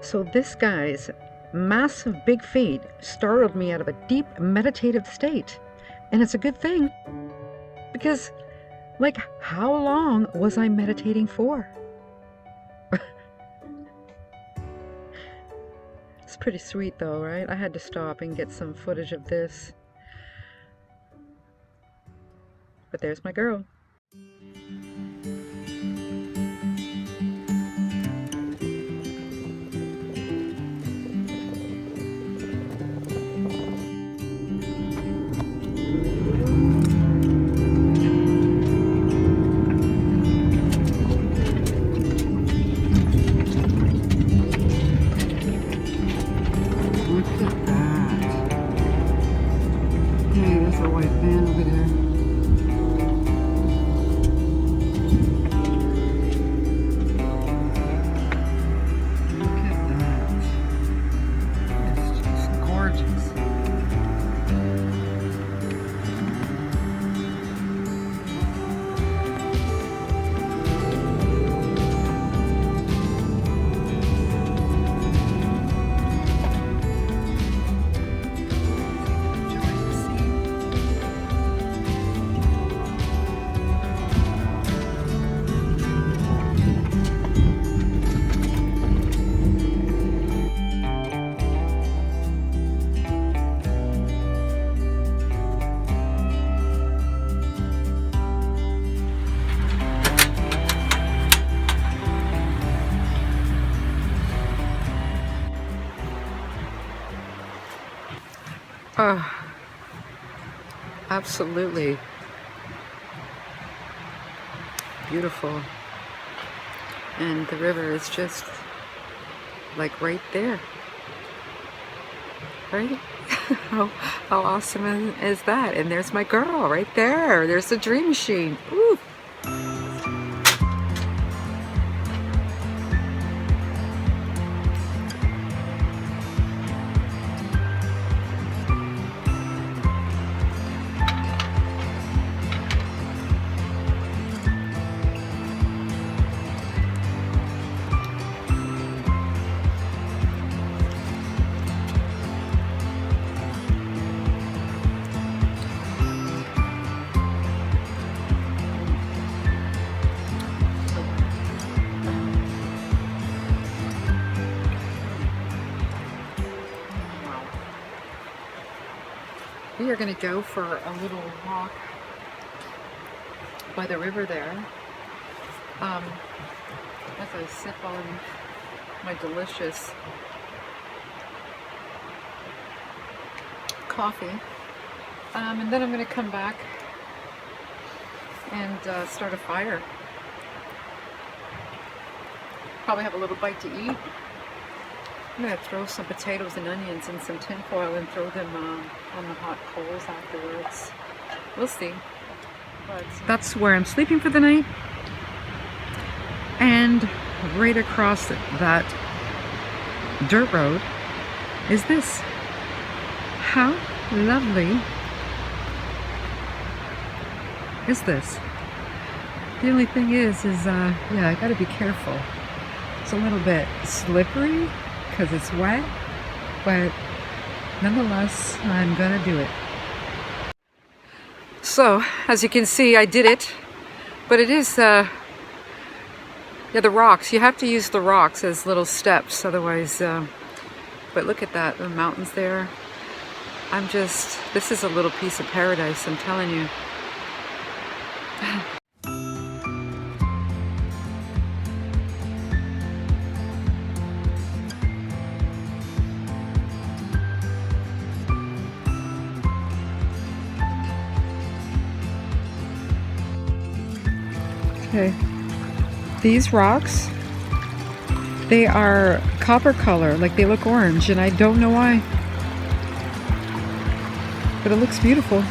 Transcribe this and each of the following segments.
So this guy's massive big feet startled me out of a deep meditative state. And it's a good thing, because, like, how long was I meditating for? It's pretty sweet though, right? I had to stop and get some footage of this. But there's my girl. Look at that. Hey, there's a white van over there. Look at that. It's just gorgeous. Oh, absolutely beautiful. And the river is just like right there, right? how awesome is that? And there's my girl right there. There's the dream machine. Ooh. We are going to go for a little walk by the river there as I sip on my delicious coffee. And then I'm going to come back and start a fire. Probably have a little bite to eat. I'm going to throw some potatoes and onions in some tin foil and throw them on the hot coals afterwards. We'll see. But that's where I'm sleeping for the night. And right across that dirt road is this. How lovely is this? The only thing is yeah, I gotta be careful. It's a little bit slippery because it's wet, but nonetheless, I'm gonna do it. So, as you can see, I did it, but it is, yeah, the rocks. You have to use the rocks as little steps, otherwise, but look at that, the mountains there. This is a little piece of paradise, I'm telling you. Okay, these rocks, they are copper color, like they look orange, and I don't know why, but it looks beautiful.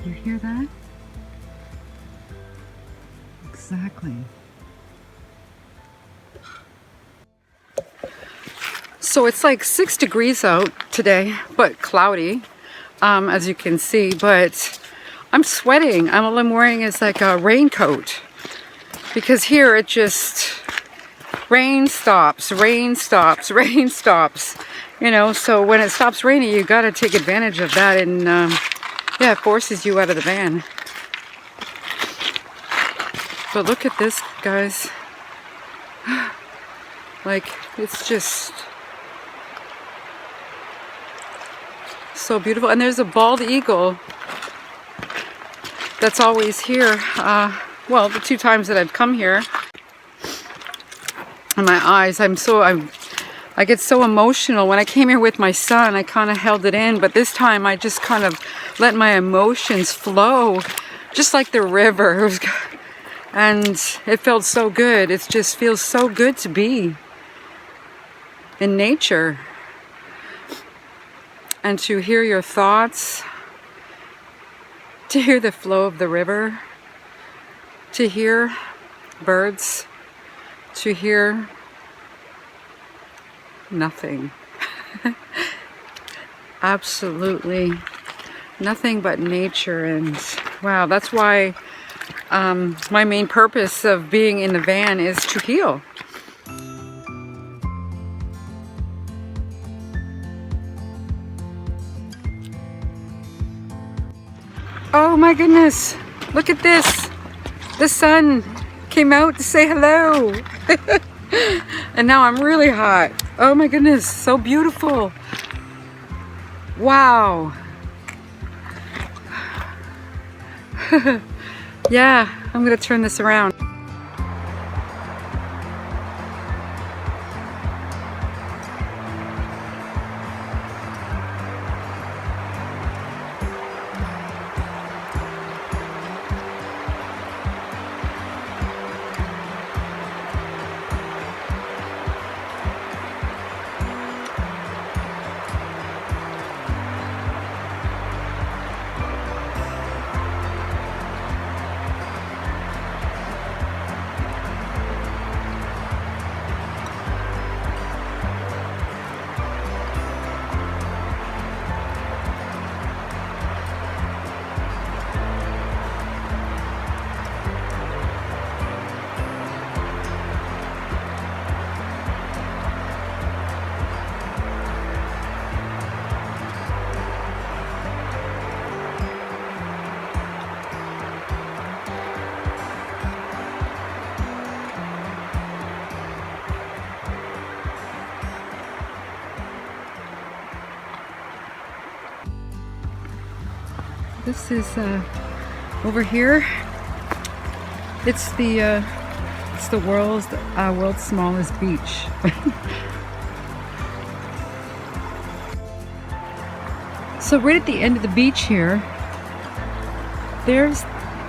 You hear that? Exactly. So it's like 6 degrees out today, but cloudy, as you can see, but I'm sweating. All I'm wearing is like a raincoat because here it just rain stops, rain stops, rain stops, you know. So when it stops raining, you got to take advantage of that, and yeah, it forces you out of the van. But look at this, guys. Like, it's just so beautiful. And there's a bald eagle that's always here. Well, the 2 times that I've come here. And my eyes, I get so emotional. When I came here with my son, I kind of held it in, but this time I just kind of let my emotions flow, just like the river. It was, and it felt so good. It just feels so good to be in nature and to hear your thoughts, to hear the flow of the river, to hear birds, to hear nothing. Absolutely nothing but nature. And wow, that's why my main purpose of being in the van is to heal. Oh my goodness, look at this. The sun came out to say hello. And now I'm really hot. Oh my goodness, so beautiful. Wow. Yeah, I'm gonna turn this around. This is over here. It's the world's smallest beach. So right at the end of the beach here, there's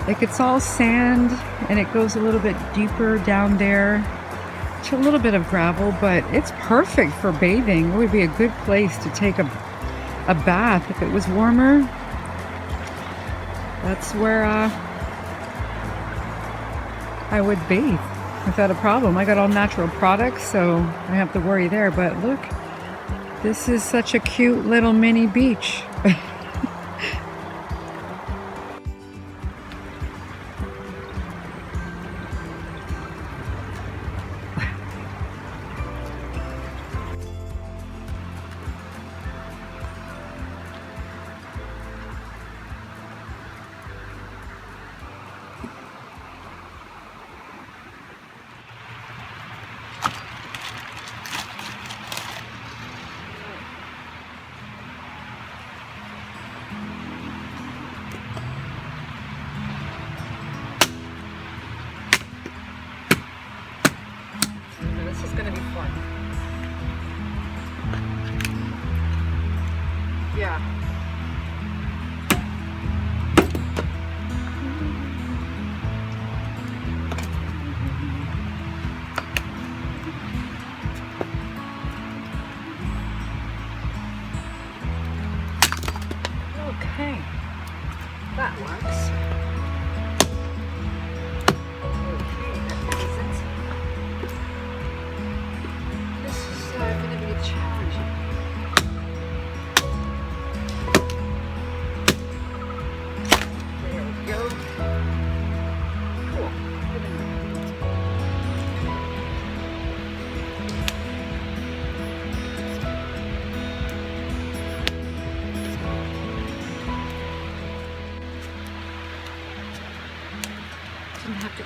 like, it's all sand and it goes a little bit deeper down there to a little bit of gravel, but it's perfect for bathing. It would be a good place to take a bath if it was warmer. That's where I would bathe without a problem. I got all natural products, so I don't have to worry there. But look, this is such a cute little mini beach. This is gonna be fun. Yeah. Okay. That one.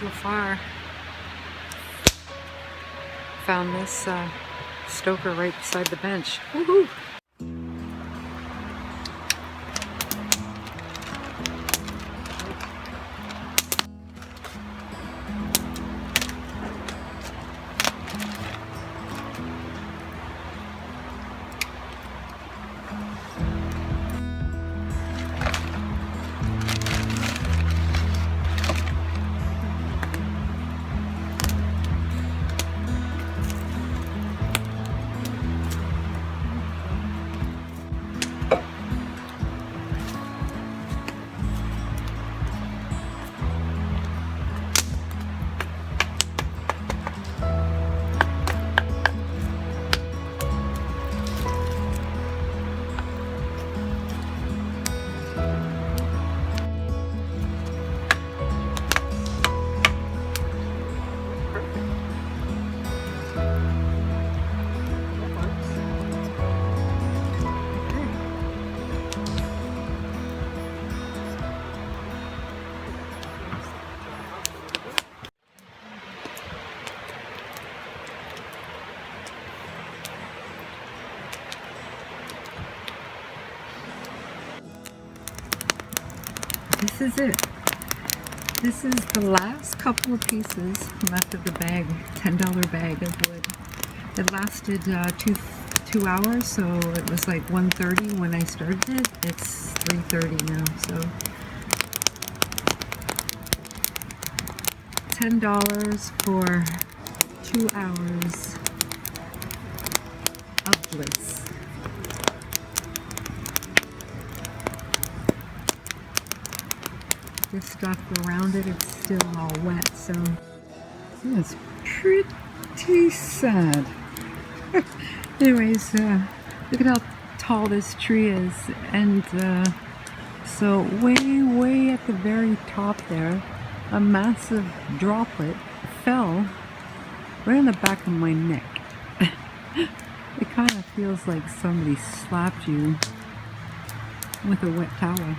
little fire. Found this stoker right beside the bench. Woohoo! This is it. This is the last couple of pieces left of the bag, $10 bag of wood. It lasted two hours, so it was like 1:30 when I started it. It's 3:30 now, so $10 for 2 hours of bliss. This stuff around it, it's still all wet, so it's pretty sad. Anyways, look at how tall this tree is, and so way at the very top there, a massive droplet fell right on the back of my neck. It kind of feels like somebody slapped you with a wet towel.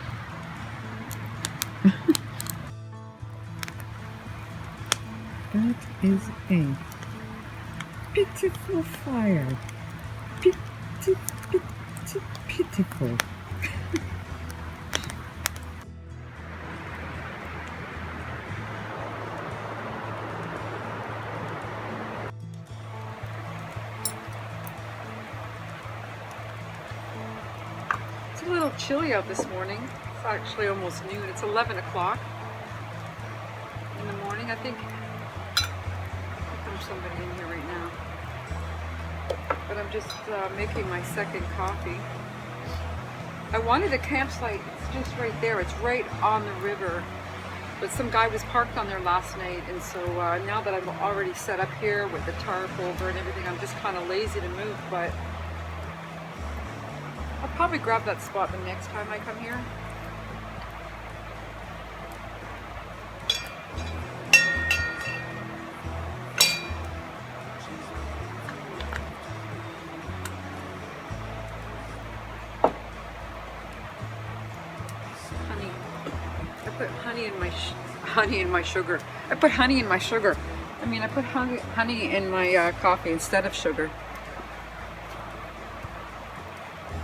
That is a pitiful fire. Pitiful. It's a little chilly out this morning. It's actually almost noon. It's 11 o'clock in the morning, I think. There's somebody in here right now. But I'm just making my second coffee. I wanted a campsite. It's just right there. It's right on the river. But some guy was parked on there last night, and so now that I'm already set up here with the tarp over and everything, I'm just kind of lazy to move. But I'll probably grab that spot the next time I come here. Honey in my sugar. I put honey in my sugar. I mean, I put honey in my coffee instead of sugar.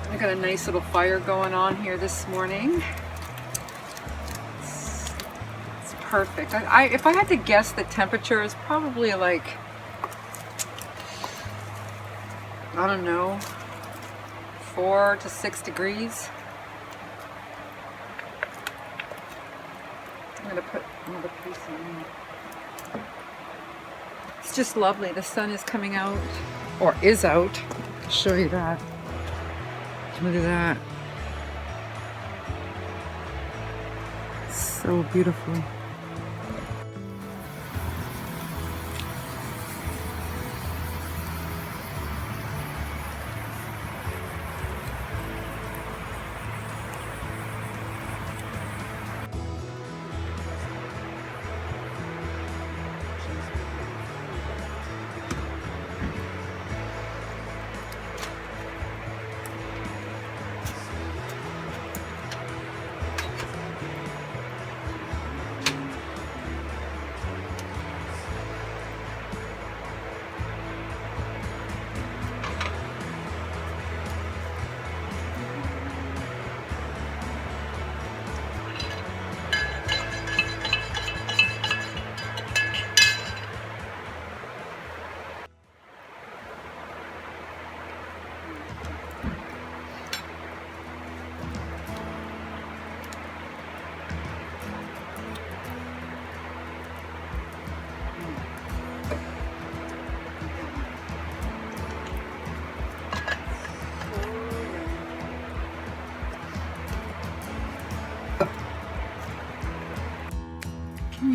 I got a nice little fire going on here this morning. It's perfect. If I had to guess, the temperature is probably like, I don't know, 4 to 6 degrees. I'm going to put another piece in. It's just lovely. The sun is coming out, or is out. I'll show you that. Look at that. So beautiful.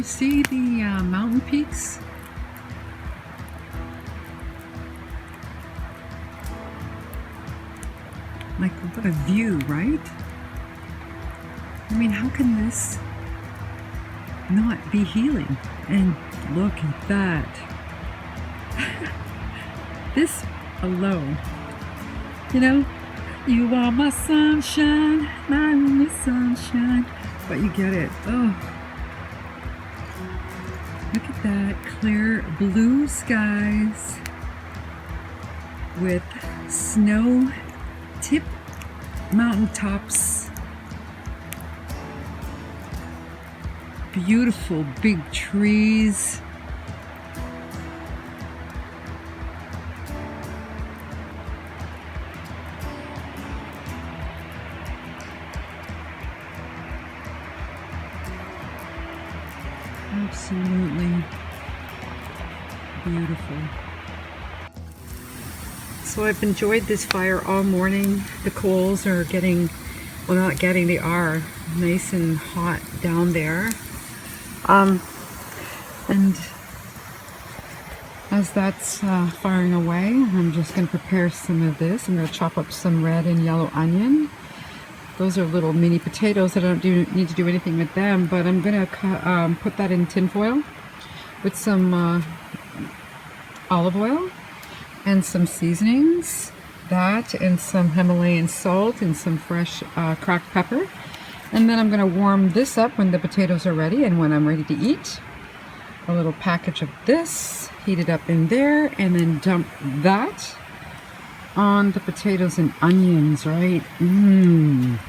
see the mountain peaks? Like, what a view, right? I mean, how can this not be healing? And look at that. This alone, you know, you are my sunshine, my only sunshine. But you get it. Oh, look at that, clear blue skies with snow tip mountaintops, beautiful big trees. Absolutely beautiful. So I've enjoyed this fire all morning. The coals are getting, well, not getting, they are nice and hot down there. And as that's firing away, I'm just going to prepare some of this. I'm going to chop up some red and yellow onion. Those are little mini potatoes. I don't need to do anything with them, but I'm going to put that in tin foil with some olive oil and some seasonings, that and some Himalayan salt and some fresh cracked pepper. And then I'm going to warm this up when the potatoes are ready and when I'm ready to eat. A little package of this, heat it up in there, and then dump that on the potatoes and onions, right? No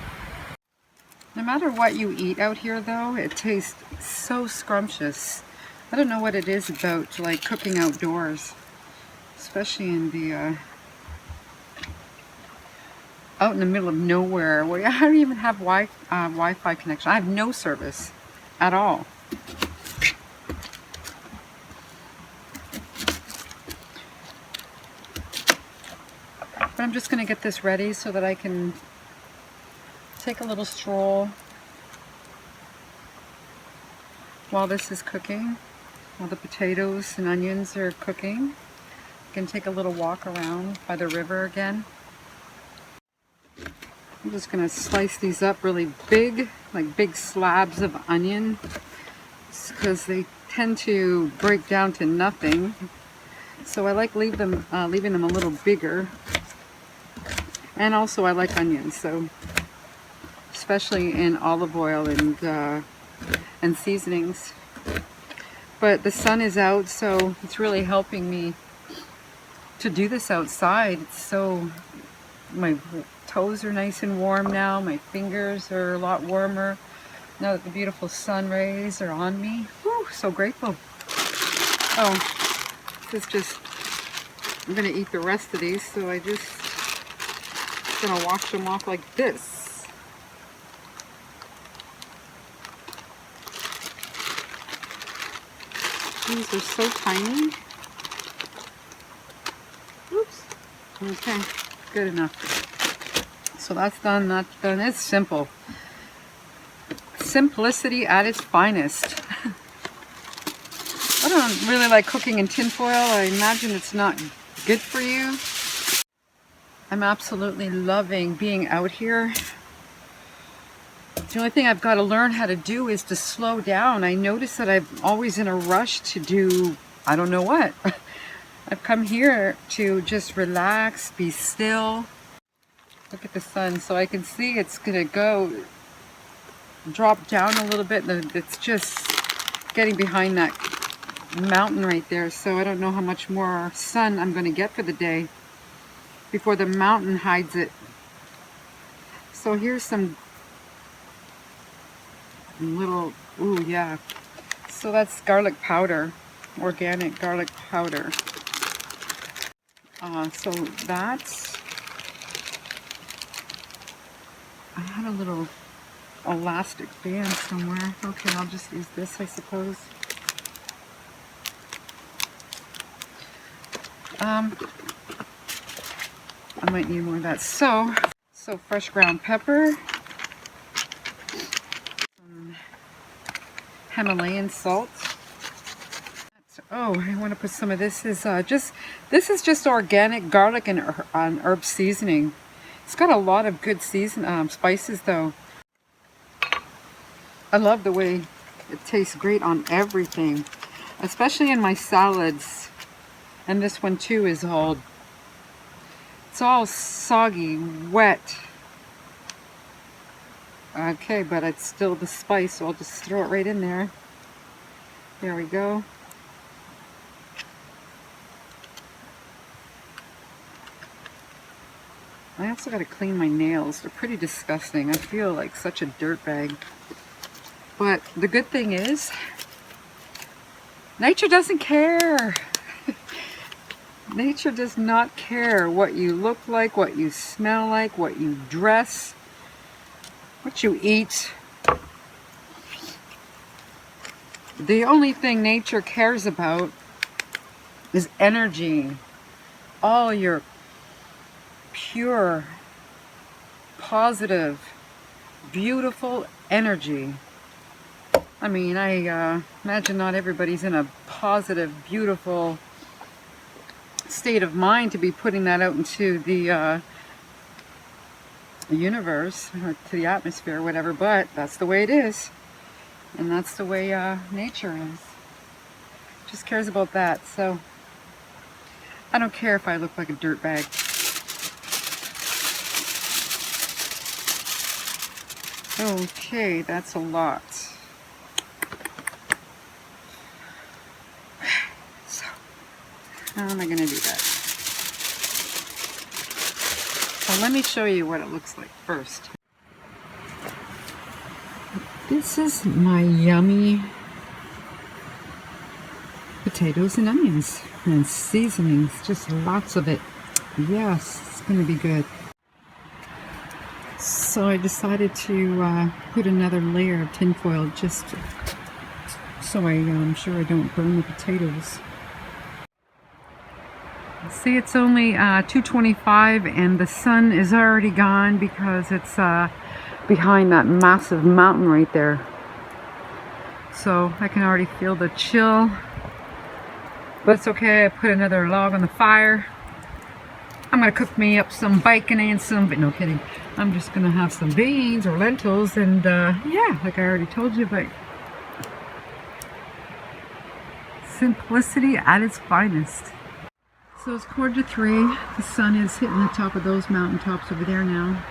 matter what you eat out here though, it tastes so scrumptious. I don't know what it is about like cooking outdoors, especially in the out in the middle of nowhere where I don't even have Wi-Fi connection. I have no service at all. But I'm just going to get this ready so that I can take a little stroll while this is cooking, while the potatoes and onions are cooking. I can take a little walk around by the river again. I'm just going to slice these up really big, like big slabs of onion, because they tend to break down to nothing. So I like leaving them a little bigger. And also I like onions, so especially in olive oil and seasonings. But the sun is out, so it's really helping me to do this outside. It's so, my toes are nice and warm now, my fingers are a lot warmer now that the beautiful sun rays are on me. Whew, so grateful. Oh, this is just, I'm gonna eat the rest of these, so I just gonna wash them off like this. These are so tiny. Oops. Okay, good enough. So that's done, that's done. It's simple. Simplicity at its finest. I don't really like cooking in tinfoil. I imagine it's not good for you. I'm absolutely loving being out here. The only thing I've got to learn how to do is to slow down. I notice that I'm always in a rush to do, I don't know what. I've come here to just relax, be still. Look at the sun, so I can see it's gonna go drop down a little bit. It's just getting behind that mountain right there, so I don't know how much more sun I'm gonna get for the day before the mountain hides it. So here's some little, ooh yeah. So that's garlic powder, organic garlic powder. So that's, I had a little elastic band somewhere. Okay, I'll just use this, I suppose. I might need more of that. So fresh ground pepper, some Himalayan salt. Oh, I want to put some of this. This is just organic garlic and herb seasoning. It's got a lot of good spices though. I love the way it tastes great on everything, especially in my salads. And this one too is all, it's all soggy, wet. Okay, but it's still the spice, so I'll just throw it right in there. There we go. I also got to clean my nails. They're pretty disgusting. I feel like such a dirtbag. But the good thing is, nature doesn't care. Nature does not care what you look like, what you smell like, what you dress, what you eat. The only thing nature cares about is energy. All your pure, positive, beautiful energy. I mean, I imagine not everybody's in a positive, beautiful state of mind to be putting that out into the universe or to the atmosphere or whatever, but that's the way it is. And that's the way nature is. Just cares about that. So I don't care if I look like a dirtbag. Okay, that's a lot. So how am I going to do that? So let me show you what it looks like first. This is my yummy potatoes and onions and seasonings, just lots of it. Yes, it's going to be good. So I decided to put another layer of tin foil just so I'm sure I don't burn the potatoes. See, it's only 2:25 and the sun is already gone because it's behind that massive mountain right there. So I can already feel the chill. But it's okay, I put another log on the fire. I'm gonna cook me up some bacon and some, but no kidding. I'm just gonna have some beans or lentils and yeah, like I already told you, but simplicity at its finest. So it's 2:45. The sun is hitting the top of those mountaintops over there now.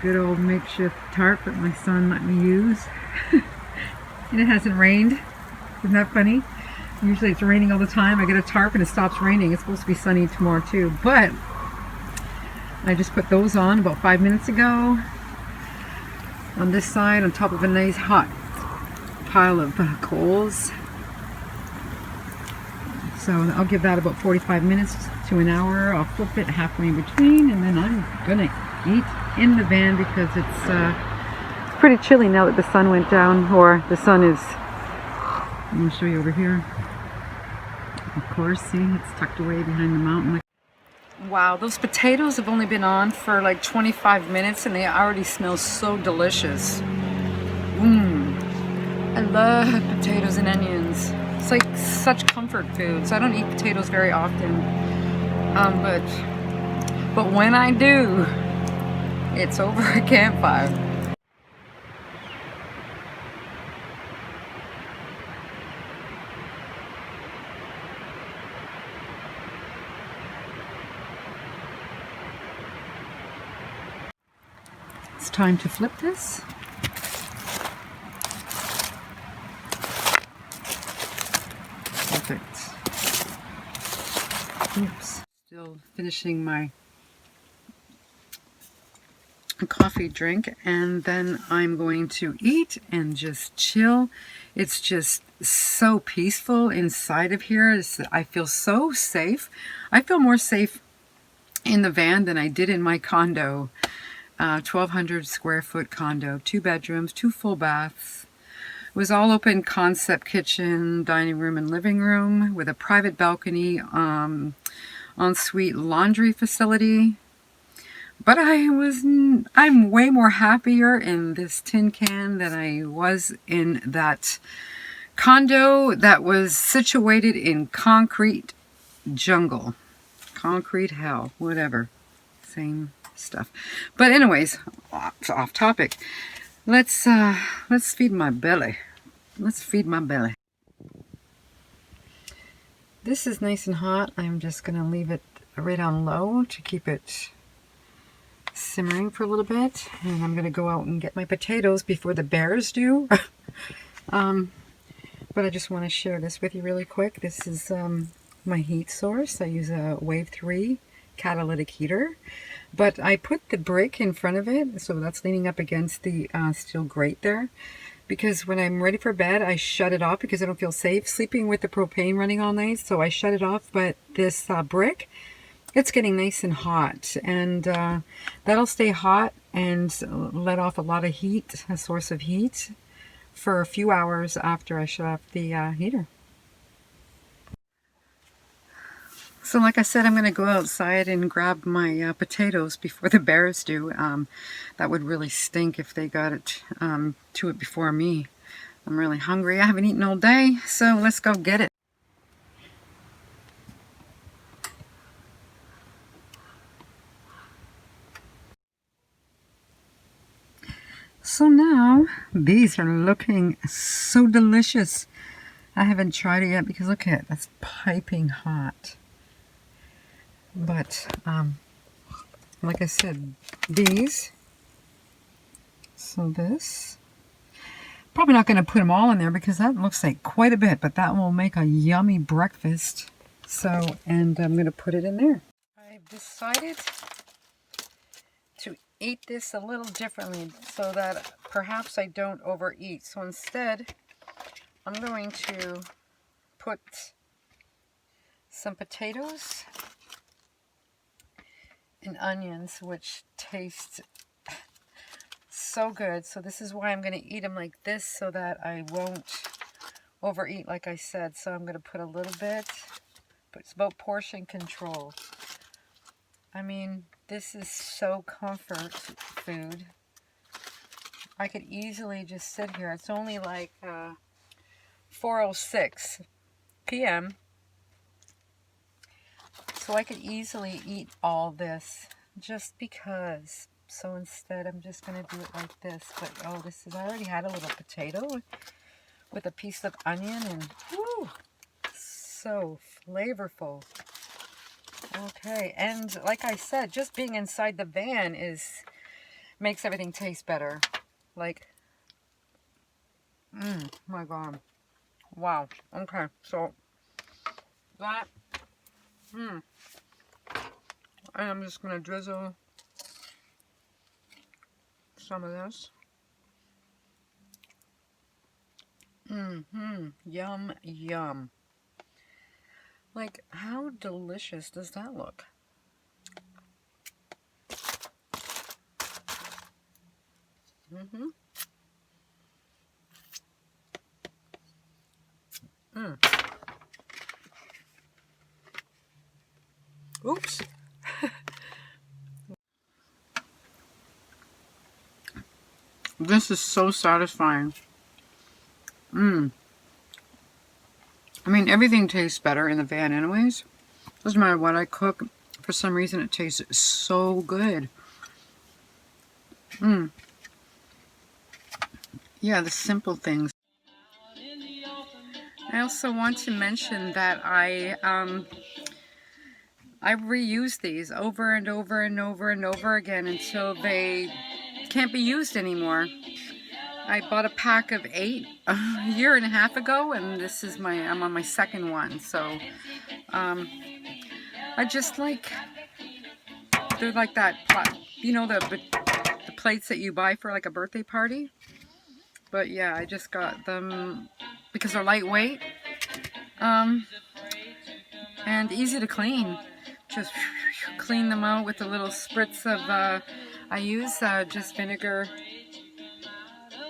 Good old makeshift tarp that my son let me use. And it hasn't rained. Isn't that funny? Usually it's raining all the time. I get a tarp and it stops raining. It's supposed to be sunny tomorrow too. But I just put those on about 5 minutes ago. On this side, on top of a nice hot pile of coals. So I'll give that about 45 minutes to an hour. I'll flip it halfway in between and then I'm gonna eat in the van because it's pretty chilly now that the sun went down, or the sun is, I'm gonna show you over here. Of course, see, it's tucked away behind the mountain. Wow, those potatoes have only been on for like 25 minutes and they already smell so delicious. I love potatoes and onions. It's like such comfort foods. I don't eat potatoes very often, but when I do, it's over a campfire. It's time to flip this. Perfect. Oops. Still finishing my coffee drink, and then I'm going to eat and just chill. It's just so peaceful inside of here. I feel so safe. I feel more safe in the van than I did in my condo. 1,200 square foot condo, 2 bedrooms, 2 full baths. It was all open concept kitchen, dining room, and living room with a private balcony, ensuite laundry facility. But I'm way more happier in this tin can than I was in that condo that was situated in concrete jungle. Concrete hell, whatever. Same stuff. But anyways, off topic. Let's feed my belly. Let's feed my belly. This is nice and hot. I'm just gonna leave it right on low to keep it simmering for a little bit. And I'm gonna go out and get my potatoes before the bears do. But I just want to share this with you really quick. This is my heat source. I use a Wave 3 catalytic heater. But I put the brick in front of it, so that's leaning up against the steel grate there. Because when I'm ready for bed, I shut it off because I don't feel safe sleeping with the propane running all night. So I shut it off, but this brick, it's getting nice and hot. And that'll stay hot and let off a lot of heat, a source of heat, for a few hours after I shut off the heater. So like I said, I'm going to go outside and grab my potatoes before the bears do. That would really stink if they got it to it before me. I'm really hungry. I haven't eaten all day, so let's go get it. So now, these are looking so delicious. I haven't tried it yet because look at it, that's piping hot. But, like I said, these, so this, probably not going to put them all in there because that looks like quite a bit, but that will make a yummy breakfast. So, and I'm going to put it in there. I've decided to eat this a little differently so that perhaps I don't overeat. So instead, I'm going to put some potatoes and onions, which taste so good. So this is why I'm going to eat them like this so that I won't overeat, like I said. So I'm going to put a little bit, but it's about portion control. I mean, this is so comfort food. I could easily just sit here. It's only like 4:06 p.m. So I could easily eat all this just because. So instead I'm just going to do it like this. But oh, this is, I already had a little potato with a piece of onion and whoo, so flavorful. Okay, and like I said, just being inside the van makes everything taste better. Like, my God. Wow. Okay, so that, and I'm just going to drizzle some of this. Yum, yum. Like, how delicious does that look? Oops. This is so satisfying. I mean, everything tastes better in the van anyways. Doesn't matter what I cook. For some reason, it tastes so good. Yeah, the simple things. I also want to mention that I reuse these over and over and over and over again until they can't be used anymore. I bought a pack of 8 a year and a half ago, and this is I'm on my second one. So I just like, they're like that, you know, the plates that you buy for like a birthday party. But yeah, I just got them because they're lightweight and easy to clean. Just clean them out with a little spritz of, I use just vinegar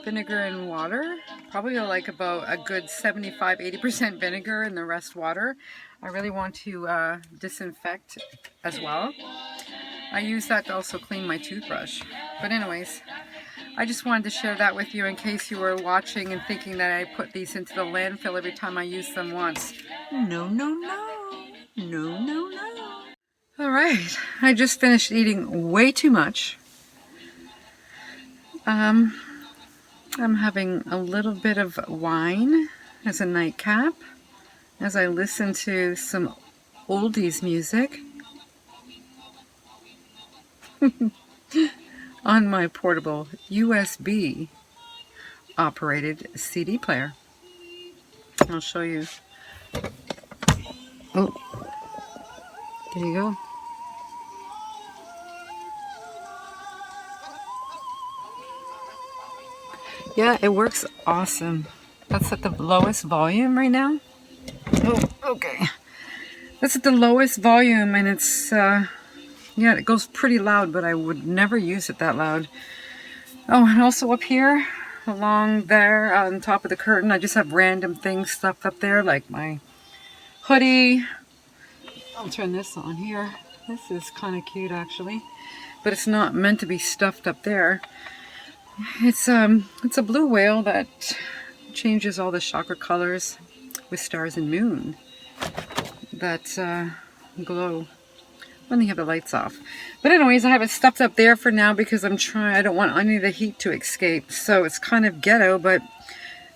and water. Probably like about a good 75-80% vinegar and the rest water. I really want to disinfect as well. I use that to also clean my toothbrush. But anyways, I just wanted to share that with you in case you were watching and thinking that I put these into the landfill every time I use them once. No, no, no. No, no, no. All right, I just finished eating way too much. I'm having a little bit of wine as a nightcap as I listen to some oldies music on my portable USB operated CD player. I'll show you. Oh, there you go. Yeah, it works awesome. That's at the lowest volume right now. Oh, okay. That's at the lowest volume, and it's, yeah, it goes pretty loud, but I would never use it that loud. Oh, and also up here, along there, on top of the curtain, I just have random things stuffed up there, like my hoodie. I'll turn this on here. This is kind of cute, actually, but it's not meant to be stuffed up there. It's a blue whale that changes all the chakra colors with stars and moon that glow when they have the lights off. But anyways, I have it stuffed up there for now because I don't want any of the heat to escape. So it's kind of ghetto, but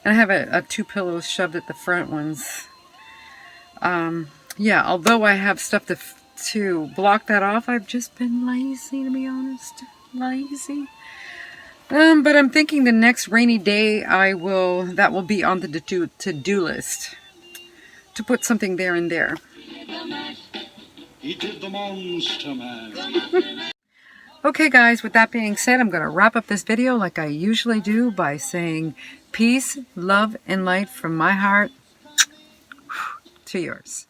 I have two pillows shoved at the front ones. Yeah, although I have stuff to block that off, I've just been lazy, to be honest. Lazy. But I'm thinking the next rainy day that will be on the to-do list. To put something there and there. He did the Monster Man. Okay guys, with that being said, I'm going to wrap up this video like I usually do by saying peace, love, and light from my heart to yours.